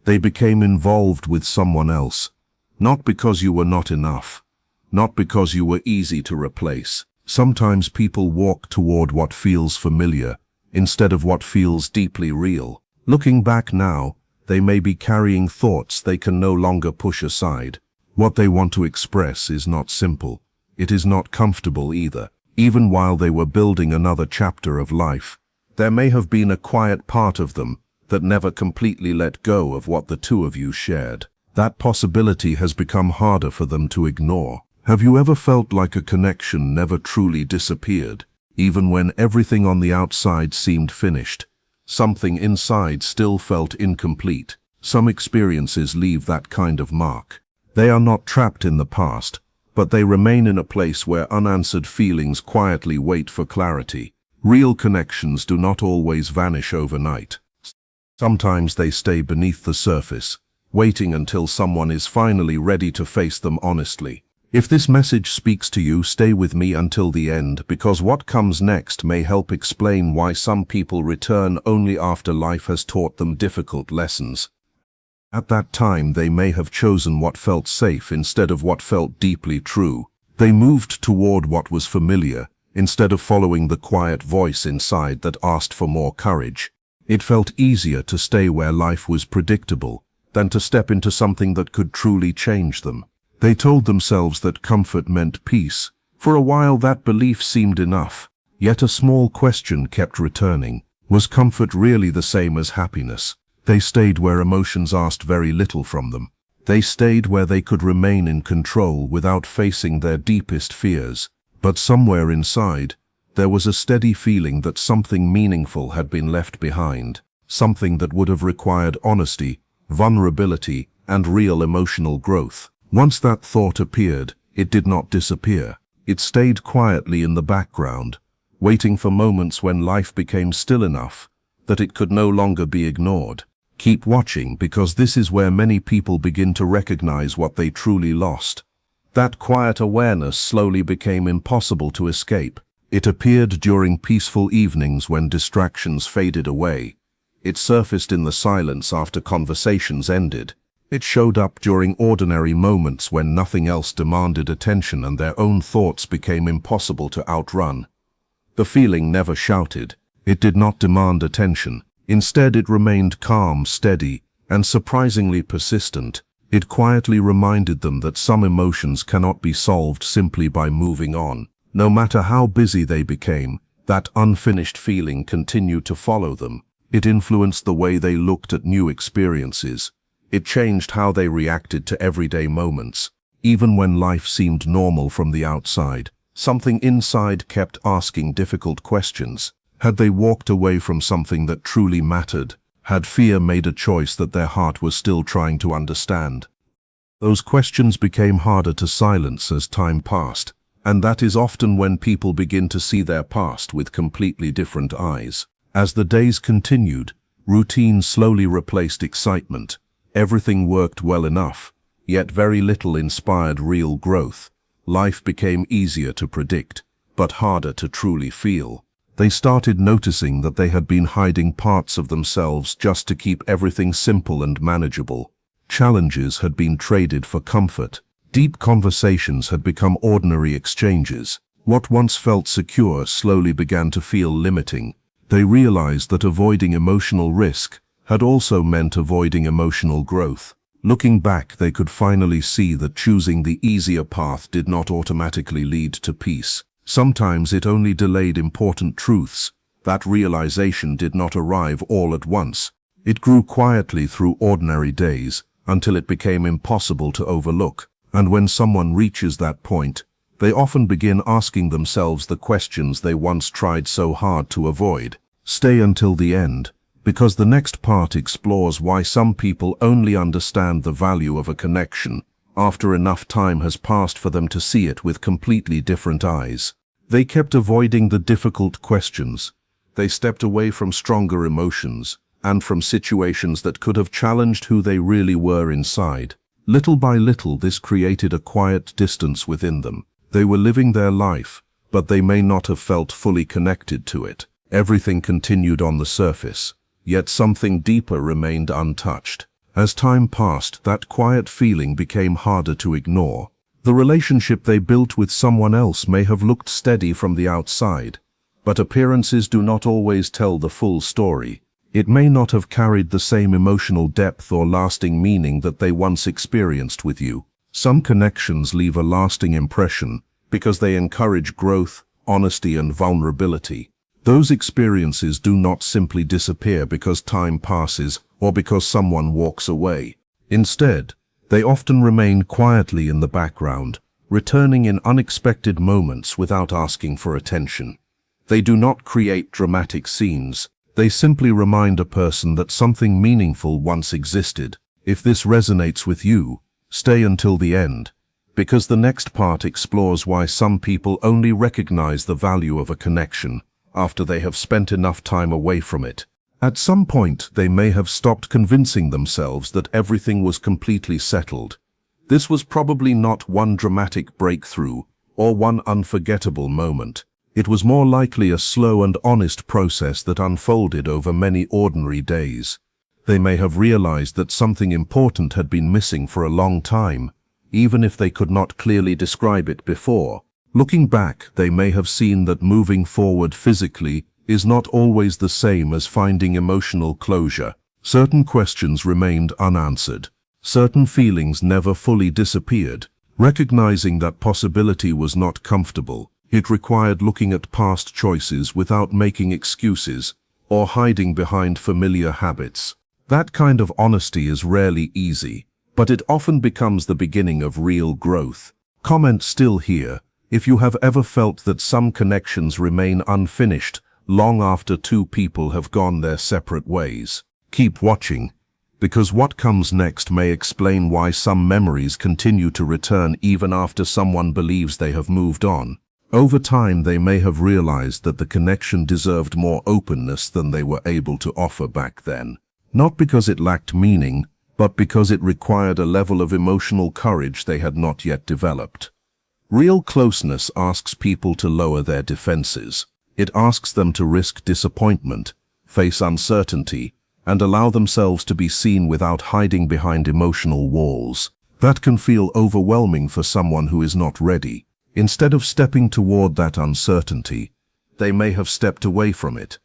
They became involved with someone else, not because you were not enough, not because you were easy to replace. Sometimes people walk toward what feels familiar, instead of what feels deeply real. Looking back now, they may be carrying thoughts they can no longer push aside. What they want to express is not simple. It is not comfortable either. Even while they were building another chapter of life, there may have been a quiet part of them that never completely let go of what the two of you shared. That possibility has become harder for them to ignore. Have you ever felt like a connection never truly disappeared? Even when everything on the outside seemed finished, something inside still felt incomplete. Some experiences leave that kind of mark. They are not trapped in the past, but they remain in a place where unanswered feelings quietly wait for clarity. Real connections do not always vanish overnight. Sometimes they stay beneath the surface, waiting until someone is finally ready to face them honestly. If this message speaks to you, stay with me until the end, because what comes next may help explain why some people return only after life has taught them difficult lessons. At that time, they may have chosen what felt safe instead of what felt deeply true. They moved toward what was familiar, instead of following the quiet voice inside that asked for more courage. It felt easier to stay where life was predictable than to step into something that could truly change them. They told themselves that comfort meant peace. For a while that belief seemed enough, yet a small question kept returning. Was comfort really the same as happiness? They stayed where emotions asked very little from them. They stayed where they could remain in control without facing their deepest fears. But somewhere inside, there was a steady feeling that something meaningful had been left behind, something that would have required honesty, vulnerability, and real emotional growth. Once that thought appeared, it did not disappear. It stayed quietly in the background, waiting for moments when life became still enough that it could no longer be ignored. Keep watching, because this is where many people begin to recognize what they truly lost. That quiet awareness slowly became impossible to escape. It appeared during peaceful evenings when distractions faded away. It surfaced in the silence after conversations ended. It showed up during ordinary moments when nothing else demanded attention and their own thoughts became impossible to outrun. The feeling never shouted. It did not demand attention. Instead, it remained calm, steady, and surprisingly persistent. It quietly reminded them that some emotions cannot be solved simply by moving on. No matter how busy they became, that unfinished feeling continued to follow them. It influenced the way they looked at new experiences. It changed how they reacted to everyday moments. Even when life seemed normal from the outside, something inside kept asking difficult questions. Had they walked away from something that truly mattered? Had fear made a choice that their heart was still trying to understand? Those questions became harder to silence as time passed, and that is often when people begin to see their past with completely different eyes. As the days continued, routine slowly replaced excitement. Everything worked well enough, yet very little inspired real growth. Life became easier to predict, but harder to truly feel. They started noticing that they had been hiding parts of themselves just to keep everything simple and manageable. Challenges had been traded for comfort. Deep conversations had become ordinary exchanges. What once felt secure slowly began to feel limiting. They realized that avoiding emotional risk had also meant avoiding emotional growth. Looking back, they could finally see that choosing the easier path did not automatically lead to peace. Sometimes it only delayed important truths. That realization did not arrive all at once. It grew quietly through ordinary days until it became impossible to overlook. And when someone reaches that point, they often begin asking themselves the questions they once tried so hard to avoid. Stay until the end, because the next part explores why some people only understand the value of a connection after enough time has passed for them to see it with completely different eyes. They kept avoiding the difficult questions. They stepped away from stronger emotions and from situations that could have challenged who they really were inside. Little by little, this created a quiet distance within them. They were living their life, but they may not have felt fully connected to it. Everything continued on the surface, yet something deeper remained untouched. As time passed, that quiet feeling became harder to ignore. The relationship they built with someone else may have looked steady from the outside, but appearances do not always tell the full story. It may not have carried the same emotional depth or lasting meaning that they once experienced with you. Some connections leave a lasting impression because they encourage growth, honesty, and vulnerability. Those experiences do not simply disappear because time passes or because someone walks away. Instead, they often remain quietly in the background, returning in unexpected moments without asking for attention. They do not create dramatic scenes. They simply remind a person that something meaningful once existed. If this resonates with you, stay until the end, because the next part explores why some people only recognize the value of a connection after they have spent enough time away from it. At some point, they may have stopped convincing themselves that everything was completely settled. This was probably not one dramatic breakthrough or one unforgettable moment. It was more likely a slow and honest process that unfolded over many ordinary days. They may have realized that something important had been missing for a long time, even if they could not clearly describe it before. Looking back, they may have seen that moving forward physically is not always the same as finding emotional closure. Certain questions remained unanswered. Certain feelings never fully disappeared. Recognizing that possibility was not comfortable. It required looking at past choices without making excuses or hiding behind familiar habits. That kind of honesty is rarely easy, but it often becomes the beginning of real growth. Comment still here if you have ever felt that some connections remain unfinished long after two people have gone their separate ways. Keep watching, because what comes next may explain why some memories continue to return even after someone believes they have moved on. Over time, they may have realized that the connection deserved more openness than they were able to offer back then. Not because it lacked meaning, but because it required a level of emotional courage they had not yet developed. Real closeness asks people to lower their defenses. It asks them to risk disappointment, face uncertainty, and allow themselves to be seen without hiding behind emotional walls. That can feel overwhelming for someone who is not ready. Instead of stepping toward that uncertainty, they may have stepped away from it,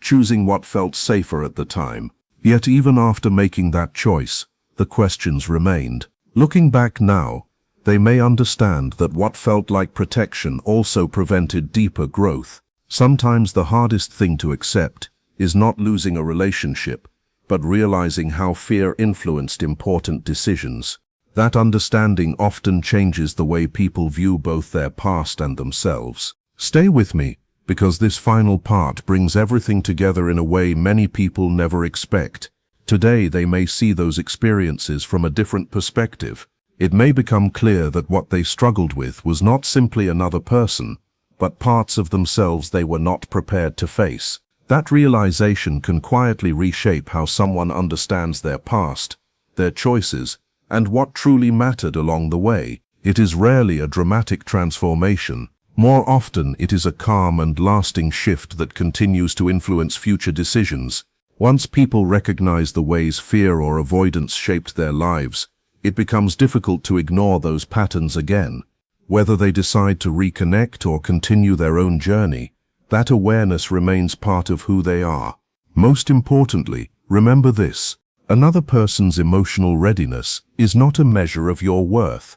choosing what felt safer at the time. Yet even after making that choice, the questions remained. Looking back now, they may understand that what felt like protection also prevented deeper growth. Sometimes the hardest thing to accept is not losing a relationship, but realizing how fear influenced important decisions. That understanding often changes the way people view both their past and themselves. Stay with me, because this final part brings everything together in a way many people never expect. Today they may see those experiences from a different perspective. It may become clear that what they struggled with was not simply another person, but parts of themselves they were not prepared to face. That realization can quietly reshape how someone understands their past, their choices, and what truly mattered along the way. It is rarely a dramatic transformation. More often, it is a calm and lasting shift that continues to influence future decisions. Once people recognize the ways fear or avoidance shaped their lives, it becomes difficult to ignore those patterns again. Whether they decide to reconnect or continue their own journey, that awareness remains part of who they are. Most importantly, remember this: another person's emotional readiness is not a measure of your worth.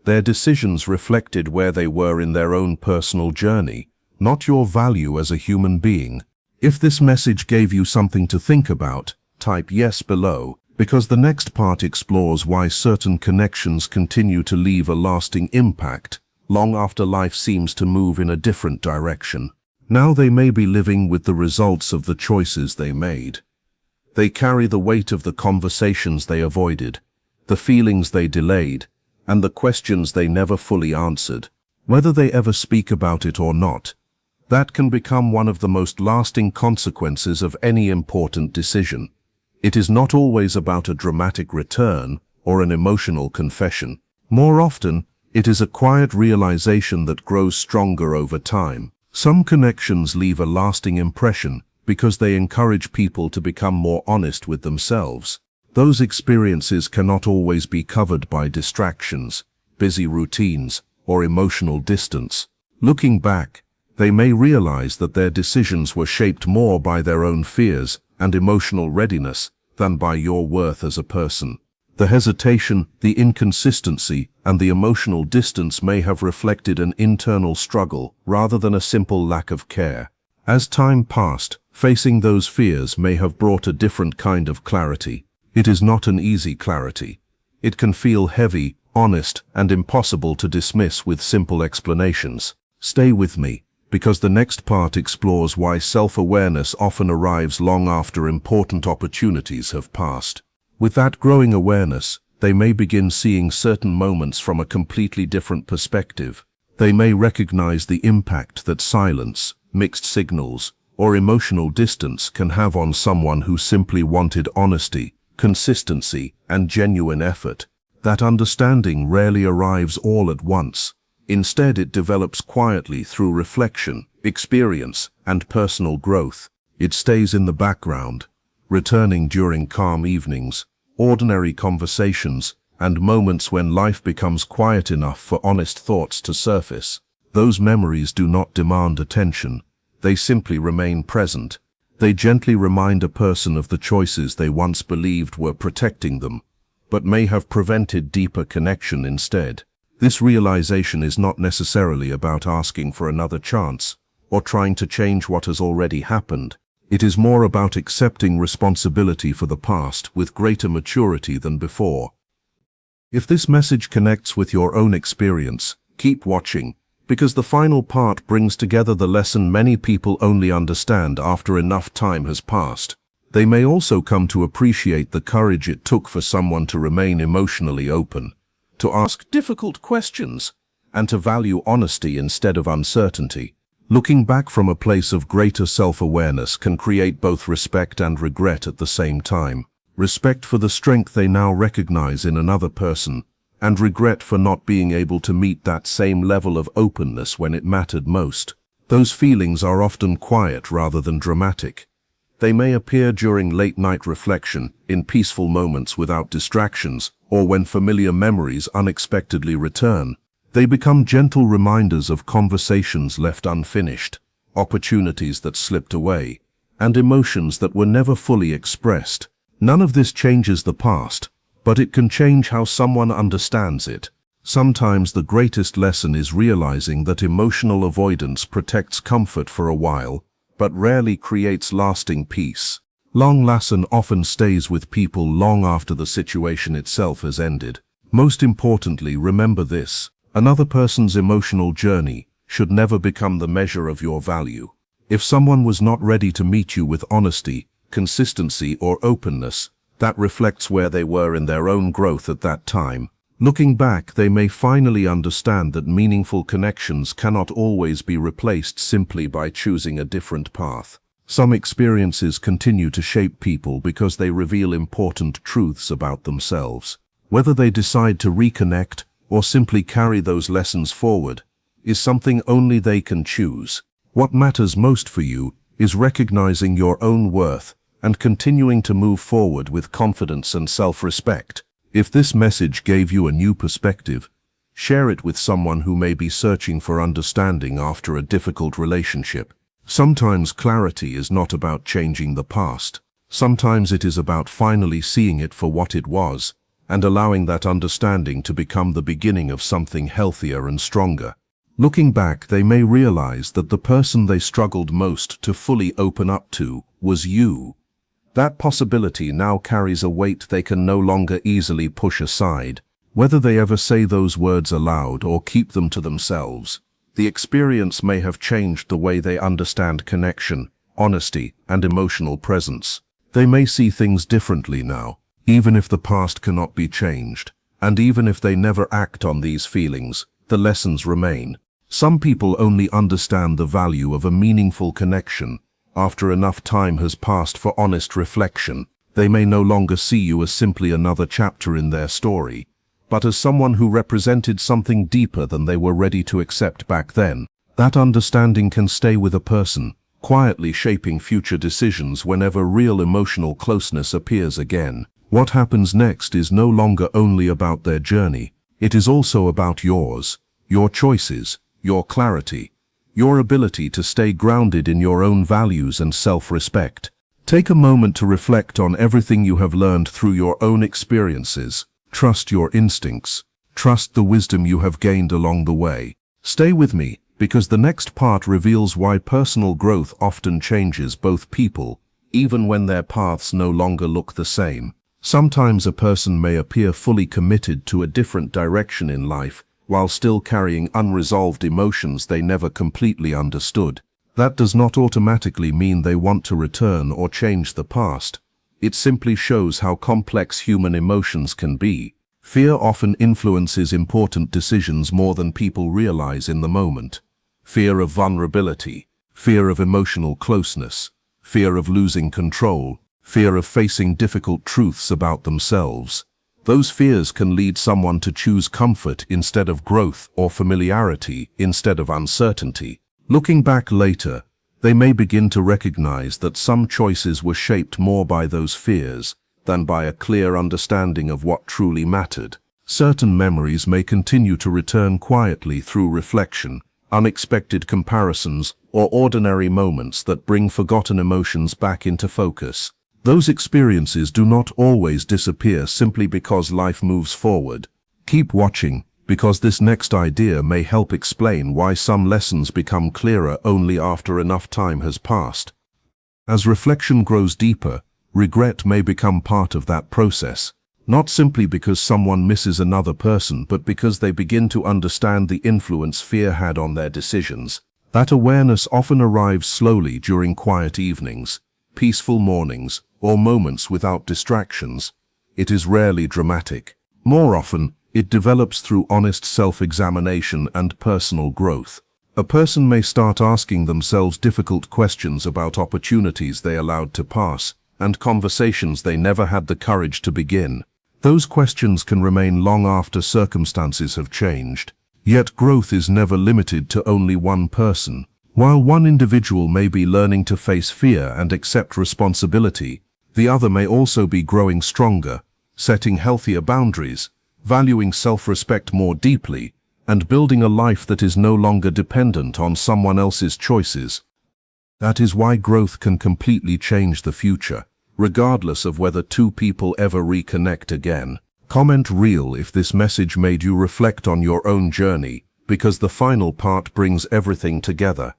Their decisions reflected where they were in their own personal journey, not your value as a human being. If this message gave you something to think about, type yes below, because the next part explores why certain connections continue to leave a lasting impact long after life seems to move in a different direction. Now they may be living with the results of the choices they made. They carry the weight of the conversations they avoided, the feelings they delayed, and the questions they never fully answered. Whether they ever speak about it or not, that can become one of the most lasting consequences of any important decision. It is not always about a dramatic return or an emotional confession. More often, it is a quiet realization that grows stronger over time. Some connections leave a lasting impression because they encourage people to become more honest with themselves. Those experiences cannot always be covered by distractions, busy routines, or emotional distance. Looking back, they may realize that their decisions were shaped more by their own fears and emotional readiness than by your worth as a person. The hesitation, the inconsistency, and the emotional distance may have reflected an internal struggle rather than a simple lack of care. As time passed, facing those fears may have brought a different kind of clarity. It is not an easy clarity. It can feel heavy, honest, and impossible to dismiss with simple explanations. Stay with me, because the next part explores why self-awareness often arrives long after important opportunities have passed. With that growing awareness, they may begin seeing certain moments from a completely different perspective. They may recognize the impact that silence, mixed signals, or emotional distance can have on someone who simply wanted honesty, consistency, and genuine effort. That understanding rarely arrives all at once. Instead, it develops quietly through reflection, experience, and personal growth. It stays in the background, returning during calm evenings, ordinary conversations, and moments when life becomes quiet enough for honest thoughts to surface. Those memories do not demand attention. They simply remain present. They gently remind a person of the choices they once believed were protecting them, but may have prevented deeper connection instead. This realization is not necessarily about asking for another chance or trying to change what has already happened. It is more about accepting responsibility for the past with greater maturity than before. If this message connects with your own experience, keep watching, because the final part brings together the lesson many people only understand after enough time has passed. They may also come to appreciate the courage it took for someone to remain emotionally open, to ask difficult questions, and to value honesty instead of uncertainty. Looking back from a place of greater self-awareness can create both respect and regret at the same time. Respect for the strength they now recognize in another person, and regret for not being able to meet that same level of openness when it mattered most. Those feelings are often quiet rather than dramatic. They may appear during late-night reflection, in peaceful moments without distractions, or when familiar memories unexpectedly return. They become gentle reminders of conversations left unfinished, opportunities that slipped away, and emotions that were never fully expressed. None of this changes the past, but it can change how someone understands it. Sometimes the greatest lesson is realizing that emotional avoidance protects comfort for a while, but rarely creates lasting peace. Long lesson often stays with people long after the situation itself has ended. Most importantly, remember this: another person's emotional journey should never become the measure of your value. If someone was not ready to meet you with honesty, consistency, or openness, that reflects where they were in their own growth at that time. Looking back, they may finally understand that meaningful connections cannot always be replaced simply by choosing a different path. Some experiences continue to shape people because they reveal important truths about themselves. Whether they decide to reconnect or simply carry those lessons forward is something only they can choose. What matters most for you is recognizing your own worth and continuing to move forward with confidence and self-respect. If this message gave you a new perspective, share it with someone who may be searching for understanding after a difficult relationship. Sometimes clarity is not about changing the past. Sometimes it is about finally seeing it for what it was, and allowing that understanding to become the beginning of something healthier and stronger. Looking back, they may realize that the person they struggled most to fully open up to was you. That possibility now carries a weight they can no longer easily push aside. Whether they ever say those words aloud or keep them to themselves, the experience may have changed the way they understand connection, honesty, and emotional presence. They may see things differently now, even if the past cannot be changed. And even if they never act on these feelings, the lessons remain. Some people only understand the value of a meaningful connection after enough time has passed for honest reflection. They may no longer see you as simply another chapter in their story, but as someone who represented something deeper than they were ready to accept back then. That understanding can stay with a person, quietly shaping future decisions whenever real emotional closeness appears again. What happens next is no longer only about their journey, it is also about yours, your choices, your clarity, your ability to stay grounded in your own values and self-respect. Take a moment to reflect on everything you have learned through your own experiences. Trust your instincts. Trust the wisdom you have gained along the way. Stay with me, because the next part reveals why personal growth often changes both people, even when their paths no longer look the same. Sometimes a person may appear fully committed to a different direction in life, while still carrying unresolved emotions they never completely understood. That does not automatically mean they want to return or change the past. It simply shows how complex human emotions can be. Fear often influences important decisions more than people realize in the moment. Fear of vulnerability, fear of emotional closeness, fear of losing control, fear of facing difficult truths about themselves. Those fears can lead someone to choose comfort instead of growth or familiarity instead of uncertainty. Looking back later, they may begin to recognize that some choices were shaped more by those fears than by a clear understanding of what truly mattered. Certain memories may continue to return quietly through reflection, unexpected comparisons, or ordinary moments that bring forgotten emotions back into focus. Those experiences do not always disappear simply because life moves forward. Keep watching, because this next idea may help explain why some lessons become clearer only after enough time has passed. As reflection grows deeper, regret may become part of that process, not simply because someone misses another person, but because they begin to understand the influence fear had on their decisions. That awareness often arrives slowly during quiet evenings, peaceful mornings, or moments without distractions. It is rarely dramatic. More often, it develops through honest self-examination and personal growth. A person may start asking themselves difficult questions about opportunities they allowed to pass, and conversations they never had the courage to begin. Those questions can remain long after circumstances have changed. Yet growth is never limited to only one person. While one individual may be learning to face fear and accept responsibility, the other may also be growing stronger, setting healthier boundaries, valuing self-respect more deeply, and building a life that is no longer dependent on someone else's choices. That is why growth can completely change the future, regardless of whether two people ever reconnect again. Comment real if this message made you reflect on your own journey, because the final part brings everything together.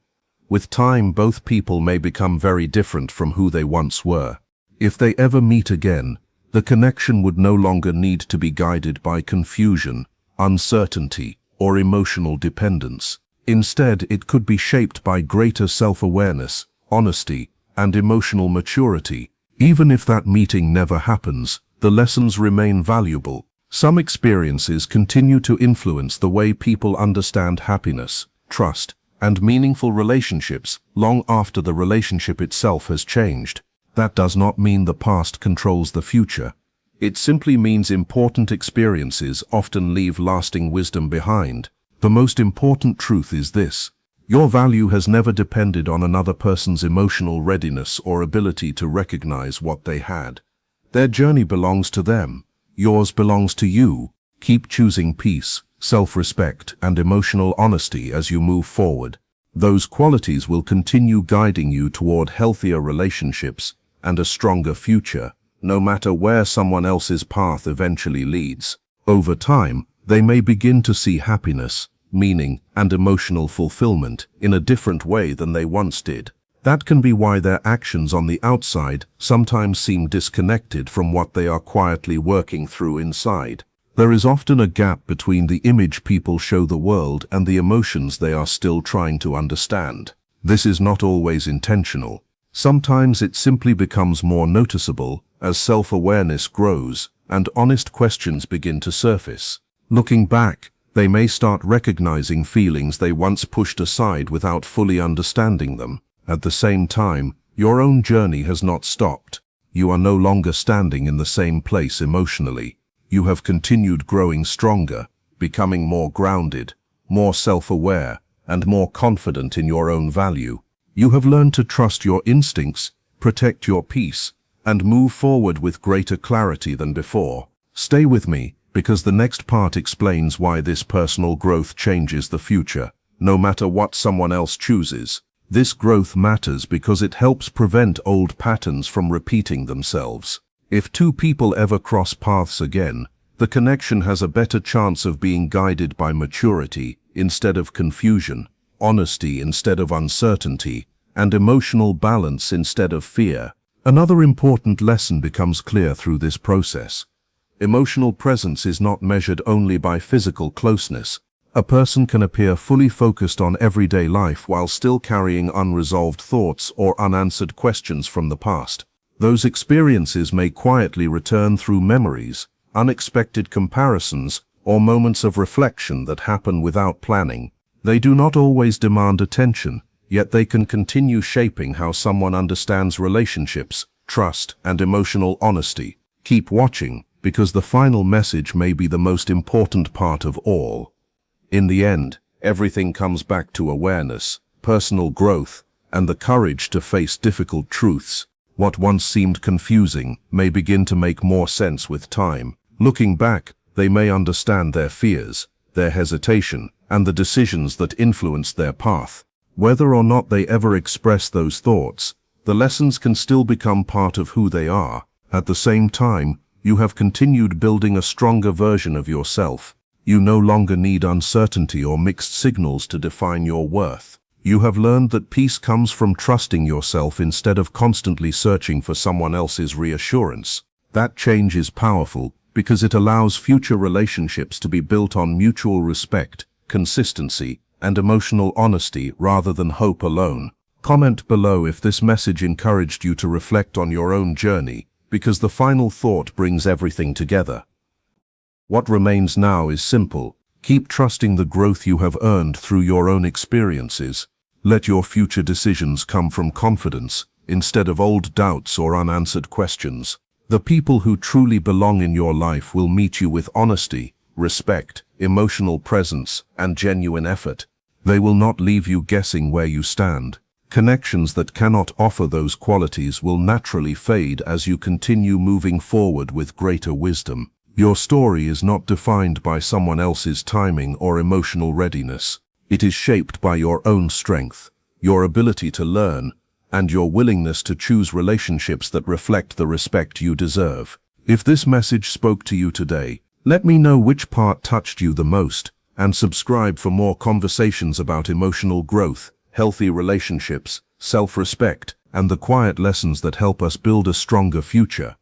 With time, both people may become very different from who they once were. If they ever meet again, the connection would no longer need to be guided by confusion, uncertainty, or emotional dependence. Instead, it could be shaped by greater self-awareness, honesty, and emotional maturity. Even if that meeting never happens, the lessons remain valuable. Some experiences continue to influence the way people understand happiness, trust, and meaningful relationships long after the relationship itself has changed. That does not mean the past controls the future. It simply means important experiences often leave lasting wisdom behind. The most important truth is this: your value has never depended on another person's emotional readiness or ability to recognize what they had. Their journey belongs to them. Yours belongs to you. Keep choosing peace, self-respect, and emotional honesty as you move forward. Those qualities will continue guiding you toward healthier relationships and a stronger future, no matter where someone else's path eventually leads. Over time, they may begin to see happiness, meaning, and emotional fulfillment in a different way than they once did. That can be why their actions on the outside sometimes seem disconnected from what they are quietly working through inside. There is often a gap between the image people show the world and the emotions they are still trying to understand. This is not always intentional. Sometimes it simply becomes more noticeable as self-awareness grows and honest questions begin to surface. Looking back, they may start recognizing feelings they once pushed aside without fully understanding them. At the same time, your own journey has not stopped. You are no longer standing in the same place emotionally. You have continued growing stronger, becoming more grounded, more self-aware, and more confident in your own value. You have learned to trust your instincts, protect your peace, and move forward with greater clarity than before. Stay with me, because the next part explains why this personal growth changes the future, no matter what someone else chooses. This growth matters because it helps prevent old patterns from repeating themselves. If two people ever cross paths again, the connection has a better chance of being guided by maturity instead of confusion, honesty instead of uncertainty, and emotional balance instead of fear. Another important lesson becomes clear through this process. Emotional presence is not measured only by physical closeness. A person can appear fully focused on everyday life while still carrying unresolved thoughts or unanswered questions from the past. Those experiences may quietly return through memories, unexpected comparisons, or moments of reflection that happen without planning. They do not always demand attention, yet they can continue shaping how someone understands relationships, trust, and emotional honesty. Keep watching, because the final message may be the most important part of all. In the end, everything comes back to awareness, personal growth, and the courage to face difficult truths. What once seemed confusing may begin to make more sense with time. Looking back, they may understand their fears, their hesitation, and the decisions that influenced their path. Whether or not they ever express those thoughts, the lessons can still become part of who they are. At the same time, you have continued building a stronger version of yourself. You no longer need uncertainty or mixed signals to define your worth. You have learned that peace comes from trusting yourself instead of constantly searching for someone else's reassurance. That change is powerful because it allows future relationships to be built on mutual respect, consistency, and emotional honesty rather than hope alone. Comment below if this message encouraged you to reflect on your own journey, because the final thought brings everything together. What remains now is simple. Keep trusting the growth you have earned through your own experiences. Let your future decisions come from confidence, instead of old doubts or unanswered questions. The people who truly belong in your life will meet you with honesty, respect, emotional presence, and genuine effort. They will not leave you guessing where you stand. Connections that cannot offer those qualities will naturally fade as you continue moving forward with greater wisdom. Your story is not defined by someone else's timing or emotional readiness. It is shaped by your own strength, your ability to learn, and your willingness to choose relationships that reflect the respect you deserve. If this message spoke to you today, let me know which part touched you the most, and subscribe for more conversations about emotional growth, healthy relationships, self-respect, and the quiet lessons that help us build a stronger future.